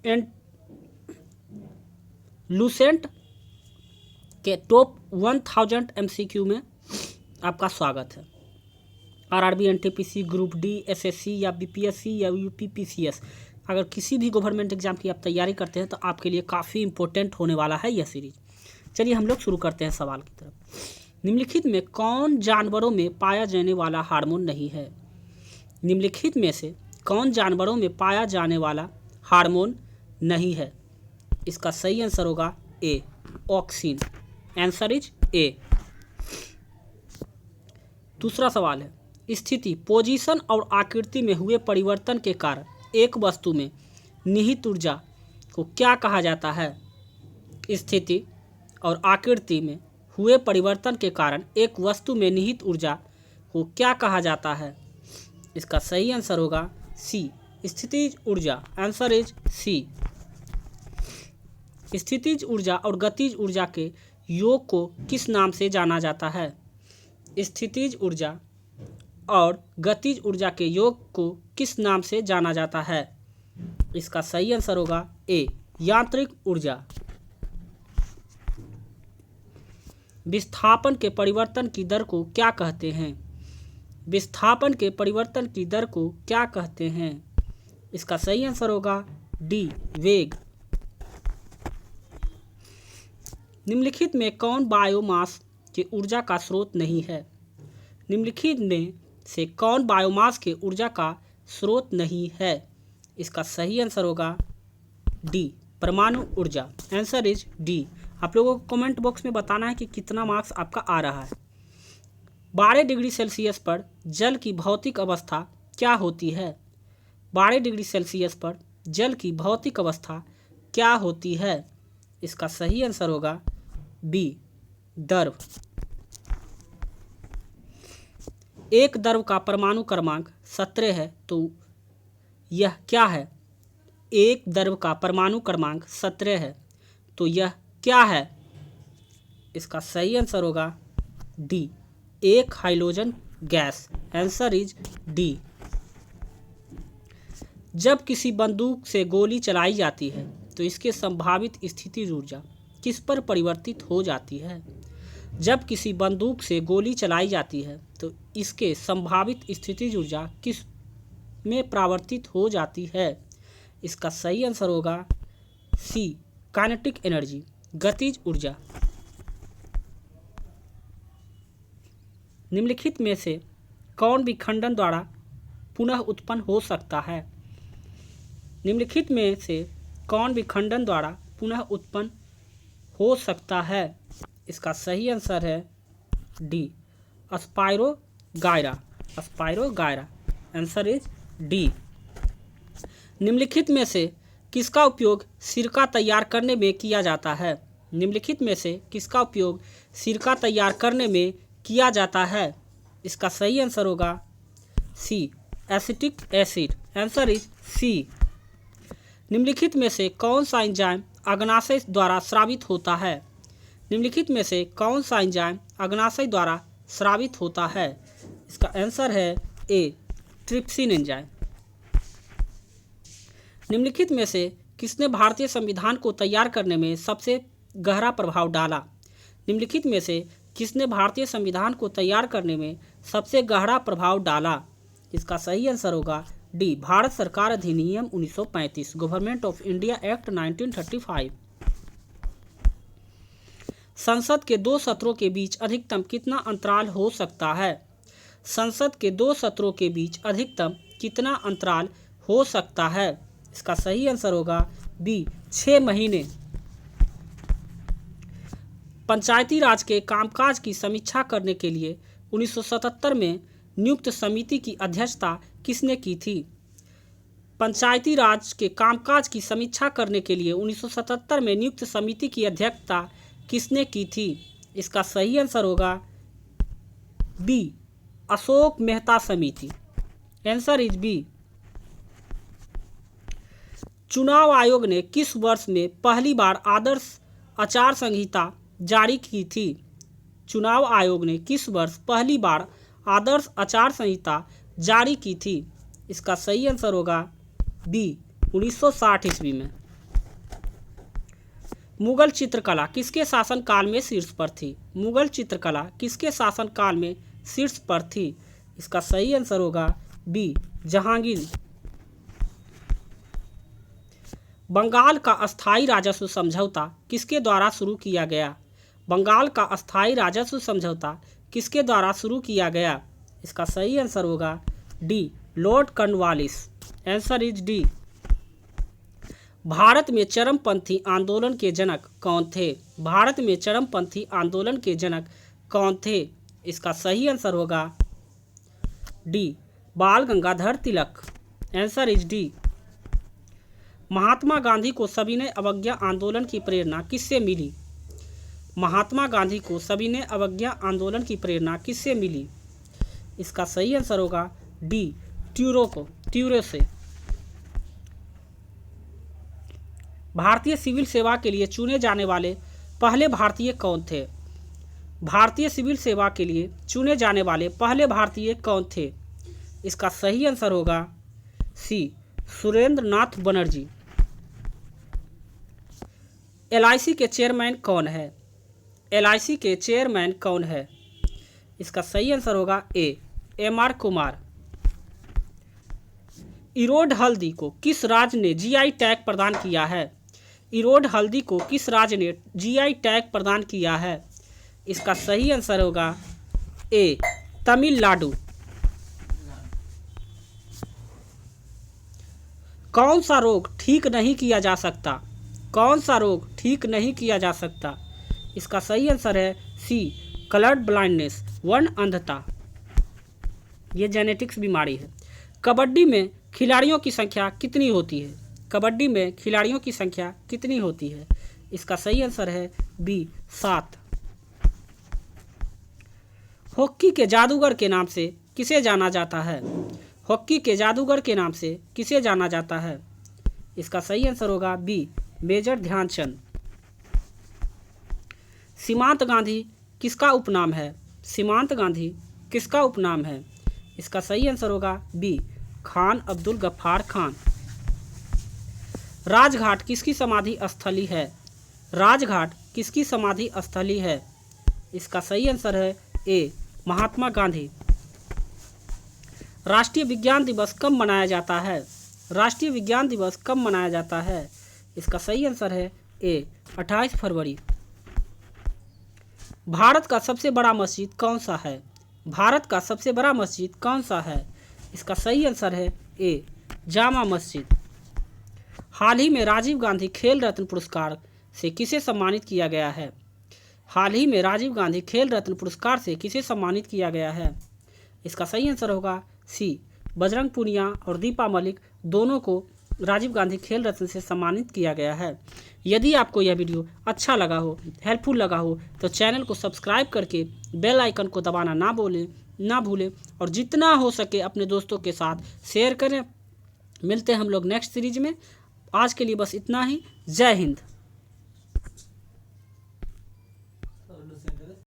And Lucent के top 1000 MCQ में आपका स्वागत है। RRB, NTPC, group D, SSC या बीपीएससी या यूपीपीसीएस, अगर किसी भी गवर्नमेंट एग्जाम की आप तैयारी करते हैं तो आपके लिए काफ़ी इंपॉर्टेंट होने वाला है यह सीरीज। चलिए हम लोग शुरू करते हैं सवाल की तरफ। निम्नलिखित में कौन जानवरों में पाया जाने वाला हार्मोन नहीं है? निम्नलिखित में से कौन जानवरों में पाया जाने वाला हार्मोन नहीं है? इसका सही आंसर होगा ए, ऑक्सिन। Answer is a. दूसरा सवाल है, स्थिति, पोजीशन और आकृति में हुए परिवर्तन के कारण एक वस्तु में निहित ऊर्जा को क्या कहा जाता है? स्थिति और आकृति में हुए परिवर्तन के कारण एक वस्तु में निहित ऊर्जा को क्या कहा जाता है? इसका सही आंसर होगा सी, स्थितिज ऊर्जा। Answer is C. स्थितिज ऊर्जा और गतिज ऊर्जा के योग को किस नाम से जाना जाता है? स्थितिज ऊर्जा और गतिज ऊर्जा के योग को किस नाम से जाना जाता है? इसका सही आंसर होगा ए, यांत्रिक ऊर्जा। विस्थापन के परिवर्तन की दर को क्या कहते हैं? विस्थापन के परिवर्तन की दर को क्या कहते हैं? इसका सही आंसर होगा डी, वेग। निम्नलिखित में कौन बायोमास के ऊर्जा का स्रोत नहीं है? निम्नलिखित में से कौन बायोमास के ऊर्जा का स्रोत नहीं है? इसका सही आंसर होगा डी, परमाणु ऊर्जा। Answer is D. आप लोगों को कमेंट बॉक्स में बताना है कि कितना मार्क्स आपका आ रहा है। 12 डिग्री सेल्सियस पर जल की भौतिक अवस्था क्या होती है? 12 डिग्री सेल्सियस पर जल की भौतिक अवस्था क्या होती है? इसका सही आंसर होगा बी, द्रव। एक द्रव का परमाणु क्रमांक 17 है तो यह क्या है? एक द्रव का परमाणु क्रमांक 17 है तो यह क्या है? इसका सही आंसर होगा डी, एक hydrogen gas. Answer is D. जब किसी बंदूक से गोली चलाई जाती है तो इसके संभावित स्थितिज ऊर्जा किस पर परिवर्तित हो जाती है? जब किसी बंदूक से गोली चलाई जाती है तो इसके संभावित स्थितिज ऊर्जा किस में परावर्तित हो जाती है? इसका सही आंसर होगा सी, काइनेटिक एनर्जी, गतिज ऊर्जा। निम्नलिखित में से कौन विखंडन द्वारा पुनः उत्पन्न हो सकता है? निम्नलिखित में से कौन विखंडन द्वारा पुनः उत्पन्न हो सकता है? इसका सही आंसर है D, spirogyra. Spirogyra. Answer is D. निम्नलिखित में से किसका उपयोग सिरका तैयार करने में किया जाता है? निम्नलिखित में से किसका उपयोग सिरका तैयार करने में किया जाता है? इसका सही आंसर होगा C, acetic acid. Answer is C. निम्नलिखित में से कौन सा एंजाइम अग्नाशय द्वारा स्रावित होता है? निम्नलिखित में से कौन सा एंजाइम अग्नाशय द्वारा स्रावित होता है? इसका आंसर है ए, ट्रिप्सिन एंजाइम। निम्नलिखित में से किसने भारतीय संविधान को तैयार करने में सबसे गहरा प्रभाव डाला? निम्नलिखित में से किसने भारतीय संविधान को तैयार करने में सबसे गहरा प्रभाव डाला? इसका सही आंसर होगा डी, भारत सरकार अधिनियम 1935, गवर्नमेंट ऑफ इंडिया एक्ट 1935। संसद के 2 सत्रों के बीच अधिकतम कितना अंतराल हो सकता है? संसद के 2 सत्रों के बीच अधिकतम कितना अंतराल हो सकता है? इसका सही आंसर होगा बी, 6 महीने। पंचायती राज के कामकाज की समीक्षा करने के लिए 1977 में नियुक्त समिति की अध्यक्षता किसने की थी? पंचायती राज के कामकाज की समीक्षा करने के लिए 1977 में नियुक्त समिति की अध्यक्षता किसने की थी? इसका सही आंसर होगा बी, अशोक मेहता समिति। Answer is B. चुनाव आयोग ने किस वर्ष में पहली बार आदर्श आचार संहिता जारी की थी? चुनाव आयोग ने किस वर्ष पहली बार आदर्श आचार संहिता जारी की थी? इसका सही आंसर होगा बी, 1960 ईस्वी में। मुगल चित्रकला किसके शासनकाल में शीर्ष पर थी? मुगल चित्रकला किसके शासनकाल में शीर्ष पर थी? इसका सही आंसर होगा बी, जहांगीर। बंगाल का अस्थायी राजस्व समझौता किसके द्वारा शुरू किया गया? बंगाल का अस्थायी राजस्व समझौता किसके द्वारा शुरू किया गया? इसका सही आंसर होगा D, Lord Cornwallis. Answer is D. Bharat में चरमपंथी आंदोलन के जनक कौन थे? भारत में चरमपंथी आंदोलन के जनक कौन थे? इसका सही आंसर होगा D, Bal Gangadhar Tilak. Answer is D. Mahatma Gandhi को सविनय अवज्ञा आंदोलन की प्रेरणा किससे मिली? महात्मा गांधी को सविनय अवज्ञा आंदोलन की प्रेरणा किससे मिली? इसका सही आंसर होगा डी, ट्यूरो से। भारतीय सिविल सेवा के लिए चुने जाने वाले पहले भारतीय कौन थे? भारतीय सिविल सेवा के लिए चुने जाने वाले पहले भारतीय कौन थे? इसका सही आंसर होगा सी, सुरेंद्र नाथ बनर्जी। LIC के चेयरमैन कौन है? LIC के चेयरमैन कौन है? इसका सही आंसर होगा ए, MR कुमार। इरोड हल्दी को किस राज्य ने GI टैग प्रदान किया है? इरोड हल्दी को किस राज्य ने GI टैग प्रदान किया है? इसका सही आंसर होगा ए, तमिलनाडु। कौन सा रोग ठीक नहीं किया जा सकता? कौन सा रोग ठीक नहीं किया जा सकता? इसका सही आंसर है सी, कलर्ड ब्लाइंडनेस, वर्ण अंधता। ये जेनेटिक्स बीमारी है। कबड्डी में खिलाड़ियों की संख्या कितनी होती है? कबड्डी में खिलाड़ियों की संख्या कितनी होती है? इसका सही आंसर है बी, 7। हॉकी के जादूगर के नाम से किसे जाना जाता है? हॉकी के जादूगर के नाम से किसे जाना जाता है? इसका सही आंसर होगा बी, मेजर ध्यानचंद। सीमांत गांधी किसका उपनाम है? सीमांत गांधी किसका उपनाम है? इसका सही आंसर होगा बी, खान अब्दुल गफ्फार खान। राजघाट किसकी समाधि स्थली है? राजघाट किसकी समाधि स्थली है? इसका सही आंसर है ए, महात्मा गांधी। राष्ट्रीय विज्ञान दिवस कब मनाया जाता है? राष्ट्रीय विज्ञान दिवस कब मनाया जाता है? इसका सही आंसर है ए, 28 फरवरी। भारत का सबसे बड़ा मस्जिद कौन सा है? भारत का सबसे बड़ा मस्जिद कौन सा है? इसका सही आंसर है ए, जामा मस्जिद। हाल ही में राजीव गांधी खेल रत्न पुरस्कार से किसे सम्मानित किया गया है? हाल ही में राजीव गांधी खेल रत्न पुरस्कार से किसे सम्मानित किया गया है? इसका सही आंसर होगा सी, बजरंग पूनिया और दीपा मलिक दोनों को राजीव गांधी खेल रत्न से सम्मानित किया गया है। यदि आपको यह वीडियो अच्छा लगा हो, हेल्पफुल लगा हो, तो चैनल को सब्सक्राइब करके बेल आइकन को दबाना ना भूलें और जितना हो सके अपने दोस्तों के साथ शेयर करें। मिलते हैं हम लोग नेक्स्ट सीरीज में। आज के लिए बस इतना ही। जय हिंद।